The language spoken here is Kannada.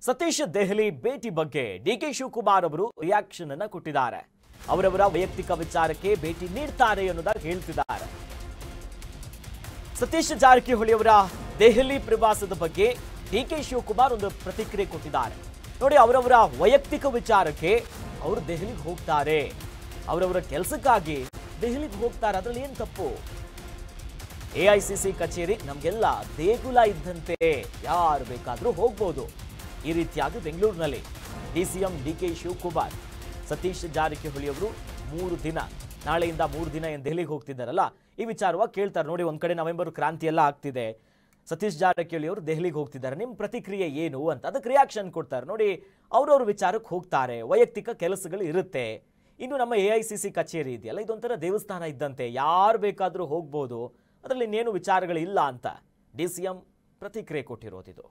ಸತೀಶ್ ದೆಹಲಿ ಭೇಟಿ ಬಗ್ಗೆ ಡಿಕೆ ಶಿವಕುಮಾರ್ ಅವರು ರಿಯಾಕ್ಷನ್ ಅನ್ನು ಕೊಟ್ಟಿದ್ದಾರೆ. ಅವರವರ ವೈಯಕ್ತಿಕ ವಿಚಾರಕ್ಕೆ ಭೇಟಿ ನೀಡ್ತಾರೆ ಅನ್ನೋದಾಗಿ ಹೇಳ್ತಿದ್ದಾರೆ. ಸತೀಶ್ ಜಾರಕಿಹೊಳಿ ಅವರ ದೆಹಲಿ ಪ್ರವಾಸದ ಬಗ್ಗೆ ಡಿಕೆ ಶಿವಕುಮಾರ್ ಒಂದು ಪ್ರತಿಕ್ರಿಯೆ ಕೊಟ್ಟಿದ್ದಾರೆ. ನೋಡಿ, ಅವರವರ ವೈಯಕ್ತಿಕ ವಿಚಾರಕ್ಕೆ ಅವರು ದೆಹಲಿಗೆ ಹೋಗ್ತಾರೆ, ಅವರವರ ಕೆಲಸಕ್ಕಾಗಿ ದೆಹಲಿಗೆ ಹೋಗ್ತಾರೆ. ಅದರಲ್ಲಿ ಏನು ತಪ್ಪು? ಎಐಸಿಸಿ ಕಚೇರಿ ನಮಗೆಲ್ಲ ದೇಗುಲ ಇದ್ದಂತೆ, ಯಾರು ಬೇಕಾದರೂ ಹೋಗ್ಬೋದು. ಈ ರೀತಿಯಾಗಿ ಬೆಂಗಳೂರಿನಲ್ಲಿ ಡಿಸಿಎಂ ಡಿಕೆ ಶಿವಕುಮಾರ್ ಸತೀಶ್ ಜಾರಕಿಹೊಳಿ ಅವರು 3 ದಿನ, ನಾಳೆಯಿಂದ 3 ದಿನ ಏನು ದೆಹಲಿಗೆ ಹೋಗ್ತಿದ್ದಾರಲ್ಲ, ಈ ವಿಚಾರವಾಗಿ ಕೇಳ್ತಾರೆ. ನೋಡಿ, ಒಂದ್ ಕಡೆ ನವೆಂಬರ್ ಕ್ರಾಂತಿ ಎಲ್ಲ ಆಗ್ತಿದೆ, ಸತೀಶ್ ಜಾರಕಿಹೊಳಿ ಅವರು ದೆಹಲಿಗೆ ಹೋಗ್ತಿದ್ದಾರೆ, ನಿಮ್ಮ ಪ್ರತಿಕ್ರಿಯೆ ಏನು ಅಂತ ಅದಕ್ಕೆ ರಿಯಾಕ್ಷನ್ ಕೊಡ್ತಾರೆ. ನೋಡಿ, ಅವ್ರವ್ರ ವಿಚಾರಕ್ಕೆ ಹೋಗ್ತಾರೆ, ವೈಯಕ್ತಿಕ ಕೆಲಸಗಳು ಇರುತ್ತೆ. ಇನ್ನು ನಮ್ಮ ಎಐಸಿಸಿ ಕಚೇರಿ ಇದೆಯಲ್ಲ, ಇದೊಂಥರ ದೇವಸ್ಥಾನ ಇದ್ದಂತೆ, ಯಾರು ಬೇಕಾದರೂ ಹೋಗ್ಬೋದು, ಅದರಲ್ಲಿ ಇನ್ನೇನು ವಿಚಾರಗಳಿಲ್ಲ ಅಂತ ಡಿಸಿಎಂ ಪ್ರತಿಕ್ರಿಯೆ ಕೊಟ್ಟಿರೋದಿದು.